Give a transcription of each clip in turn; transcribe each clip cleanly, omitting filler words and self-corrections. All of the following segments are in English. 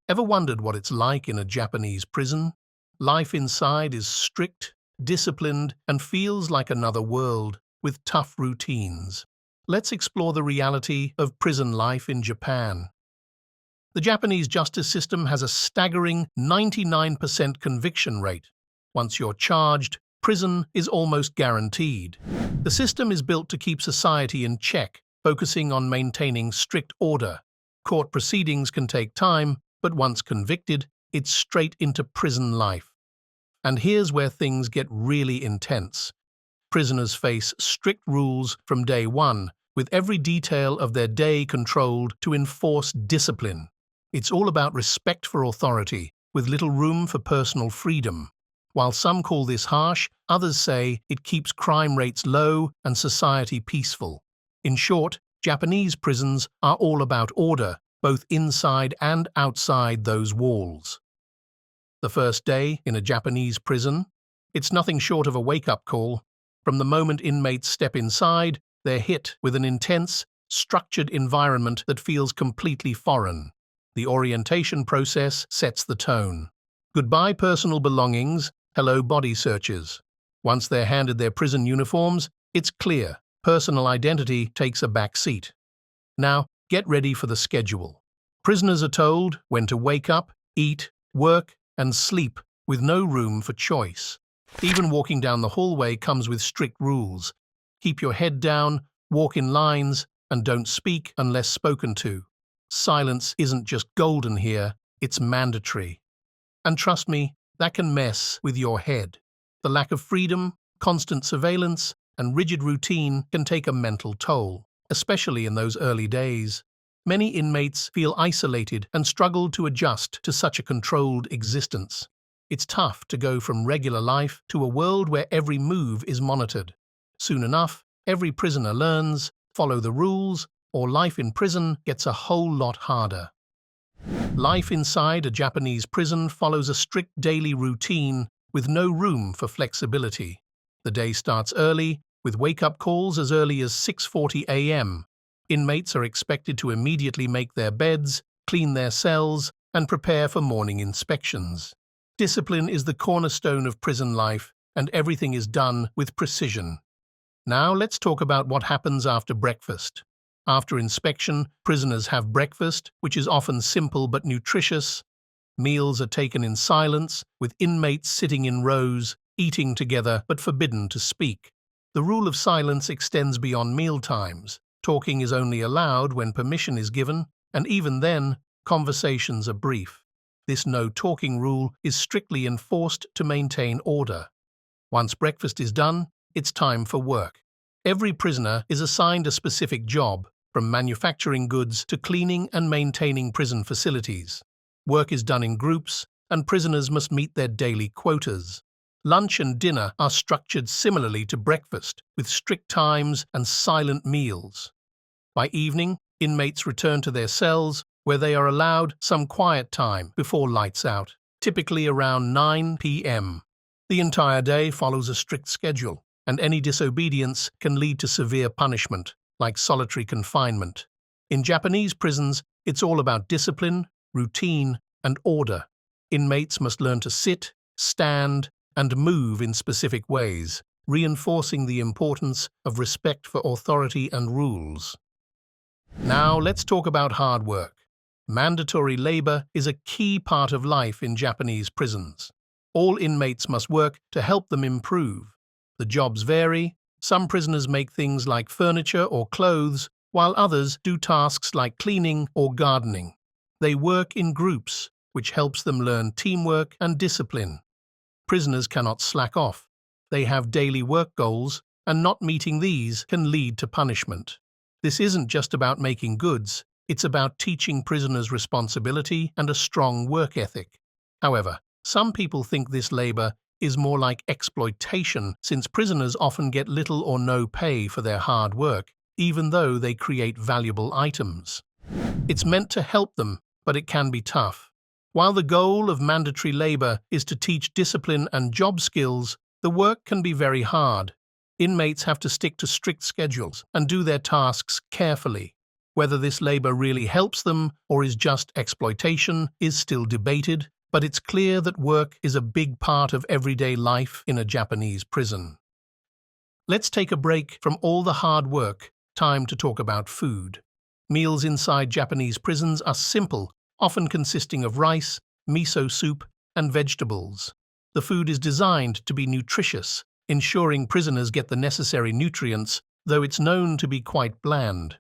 Ever wondered what it's like in a Japanese prison? Life inside is strict, disciplined, and feels like another world, with tough routines. Let's explore the reality of prison life in Japan. The Japanese justice system has a staggering 99% conviction rate. Once you're charged, prison is almost guaranteed. The system is built to keep society in check, focusing on maintaining strict order. Court proceedings can take time, but once convicted, it's straight into prison life. And here's where things get really intense. Prisoners face strict rules from day one, with every detail of their day controlled to enforce discipline. It's all about respect for authority, with little room for personal freedom. While some call this harsh, others say it keeps crime rates low and society peaceful. In short, Japanese prisons are all about order, both inside and outside those walls. The first day in a Japanese prison? It's nothing short of a wake-up call. From the moment inmates step inside, they're hit with an intense, structured environment that feels completely foreign. The orientation process sets the tone. Goodbye personal belongings, hello body searches. Once they're handed their prison uniforms, it's clear, personal identity takes a back seat. Now, get ready for the schedule. Prisoners are told when to wake up, eat, work, and sleep, with no room for choice. Even walking down the hallway comes with strict rules. Keep your head down, walk in lines, and don't speak unless spoken to. Silence isn't just golden here, it's mandatory. And trust me, that can mess with your head. The lack of freedom, constant surveillance, and rigid routine can take a mental toll, especially in those early days. Many inmates feel isolated and struggle to adjust to such a controlled existence. It's tough to go from regular life to a world where every move is monitored. Soon enough, every prisoner learns, follow the rules, or life in prison gets a whole lot harder. Life inside a Japanese prison follows a strict daily routine with no room for flexibility. The day starts early, with wake-up calls as early as 6:40 a.m. Inmates are expected to immediately make their beds, clean their cells, and prepare for morning inspections. Discipline is the cornerstone of prison life, and everything is done with precision. Now let's talk about what happens after breakfast. After inspection, prisoners have breakfast, which is often simple but nutritious. Meals are taken in silence, with inmates sitting in rows, eating together but forbidden to speak. The rule of silence extends beyond meal times. Talking is only allowed when permission is given, and even then, conversations are brief. This no-talking rule is strictly enforced to maintain order. Once breakfast is done, it's time for work. Every prisoner is assigned a specific job, from manufacturing goods to cleaning and maintaining prison facilities. Work is done in groups, and prisoners must meet their daily quotas. Lunch and dinner are structured similarly to breakfast, with strict times and silent meals. By evening, inmates return to their cells, where they are allowed some quiet time before lights out, typically around 9 p.m. The entire day follows a strict schedule, and any disobedience can lead to severe punishment, like solitary confinement. In Japanese prisons, it's all about discipline, routine, and order. Inmates must learn to sit, stand, and move in specific ways, reinforcing the importance of respect for authority and rules. Now let's talk about hard work. Mandatory labor is a key part of life in Japanese prisons. All inmates must work to help them improve. The jobs vary. Some prisoners make things like furniture or clothes, while others do tasks like cleaning or gardening. They work in groups, which helps them learn teamwork and discipline. Prisoners cannot slack off. They have daily work goals, and not meeting these can lead to punishment. This isn't just about making goods, it's about teaching prisoners responsibility and a strong work ethic. However, some people think this labor is more like exploitation, since prisoners often get little or no pay for their hard work, even though they create valuable items. It's meant to help them, but it can be tough. While the goal of mandatory labor is to teach discipline and job skills, the work can be very hard. Inmates have to stick to strict schedules and do their tasks carefully. Whether this labor really helps them or is just exploitation is still debated, but it's clear that work is a big part of everyday life in a Japanese prison. Let's take a break from all the hard work. Time to talk about food. Meals inside Japanese prisons are simple, often consisting of rice, miso soup, and vegetables. The food is designed to be nutritious, ensuring prisoners get the necessary nutrients, though it's known to be quite bland.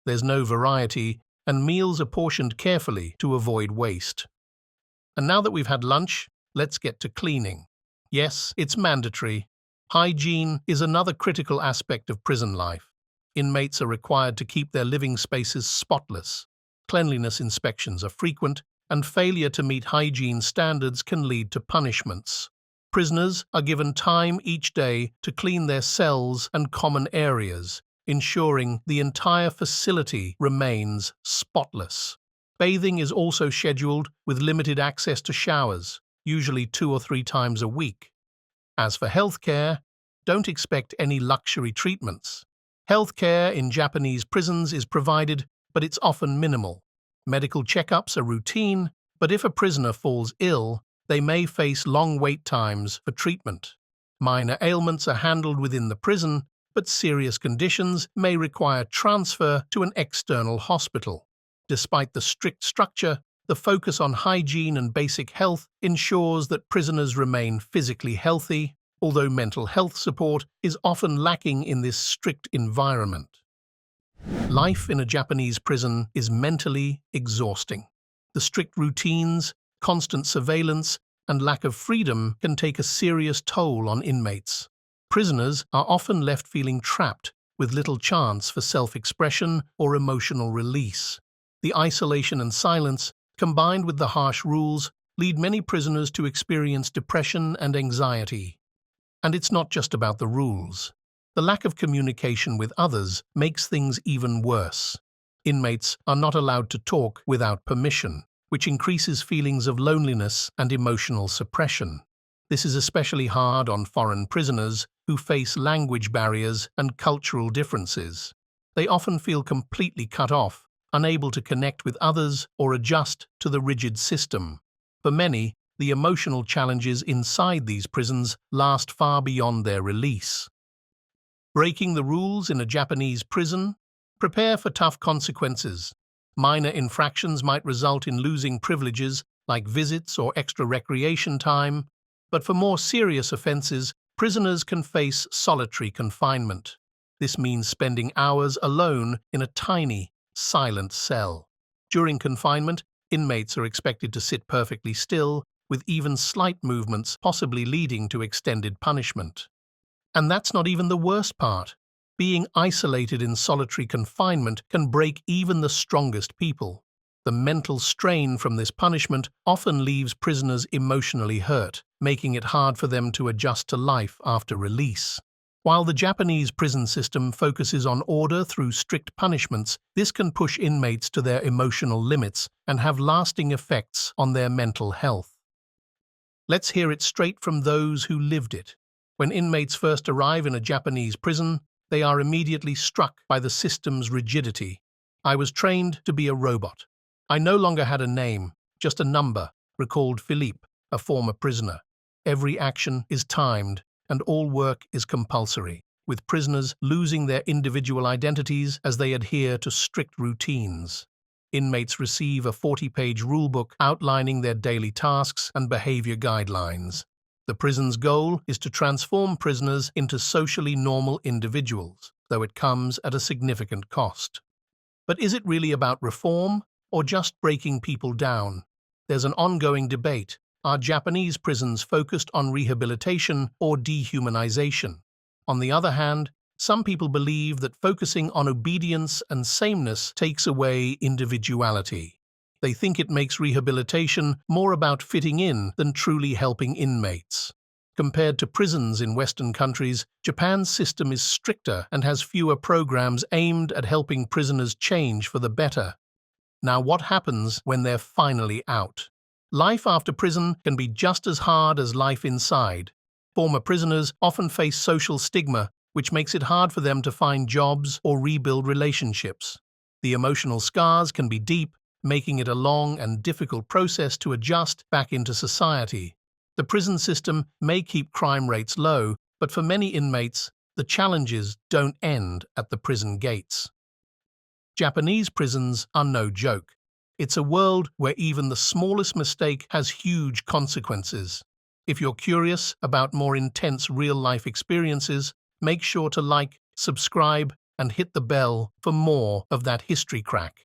There's no variety, and meals are portioned carefully to avoid waste. And now that we've had lunch, let's get to cleaning. Yes, it's mandatory. Hygiene is another critical aspect of prison life. Inmates are required to keep their living spaces spotless. Cleanliness inspections are frequent, and failure to meet hygiene standards can lead to punishments. Prisoners are given time each day to clean their cells and common areas, ensuring the entire facility remains spotless. Bathing is also scheduled with limited access to showers, usually 2 or 3 times a week. As for healthcare, don't expect any luxury treatments. Healthcare in Japanese prisons is provided, but it's often minimal. Medical checkups are routine, but if a prisoner falls ill, they may face long wait times for treatment. Minor ailments are handled within the prison, but serious conditions may require transfer to an external hospital. Despite the strict structure, the focus on hygiene and basic health ensures that prisoners remain physically healthy, although mental health support is often lacking in this strict environment. Life in a Japanese prison is mentally exhausting. The strict routines, constant surveillance, and lack of freedom can take a serious toll on inmates. Prisoners are often left feeling trapped, with little chance for self-expression or emotional release. The isolation and silence, combined with the harsh rules, lead many prisoners to experience depression and anxiety. And it's not just about the rules. The lack of communication with others makes things even worse. Inmates are not allowed to talk without permission, which increases feelings of loneliness and emotional suppression. This is especially hard on foreign prisoners who face language barriers and cultural differences. They often feel completely cut off, unable to connect with others or adjust to the rigid system. For many, the emotional challenges inside these prisons last far beyond their release. Breaking the rules in a Japanese prison? Prepare for tough consequences. Minor infractions might result in losing privileges like visits or extra recreation time, but for more serious offenses, prisoners can face solitary confinement. This means spending hours alone in a tiny, silent cell. During confinement, inmates are expected to sit perfectly still, with even slight movements possibly leading to extended punishment. And that's not even the worst part. Being isolated in solitary confinement can break even the strongest people. The mental strain from this punishment often leaves prisoners emotionally hurt, making it hard for them to adjust to life after release. While the Japanese prison system focuses on order through strict punishments, this can push inmates to their emotional limits and have lasting effects on their mental health. Let's hear it straight from those who lived it. When inmates first arrive in a Japanese prison, they are immediately struck by the system's rigidity. I was trained to be a robot. I no longer had a name, just a number, recalled Philippe, a former prisoner. Every action is timed, and all work is compulsory, with prisoners losing their individual identities as they adhere to strict routines. Inmates receive a 40-page rulebook outlining their daily tasks and behavior guidelines. The prison's goal is to transform prisoners into socially normal individuals, though it comes at a significant cost. But is it really about reform, or just breaking people down? There's an ongoing debate. Are Japanese prisons focused on rehabilitation or dehumanization? On the other hand, some people believe that focusing on obedience and sameness takes away individuality. They think it makes rehabilitation more about fitting in than truly helping inmates. Compared to prisons in Western countries, Japan's system is stricter and has fewer programs aimed at helping prisoners change for the better. Now, what happens when they're finally out? Life after prison can be just as hard as life inside. Former prisoners often face social stigma, which makes it hard for them to find jobs or rebuild relationships. The emotional scars can be deep, making it a long and difficult process to adjust back into society. The prison system may keep crime rates low, but for many inmates, the challenges don't end at the prison gates. Japanese prisons are no joke. It's a world where even the smallest mistake has huge consequences. If you're curious about more intense real-life experiences, make sure to like, subscribe, and hit the bell for more of that history crack.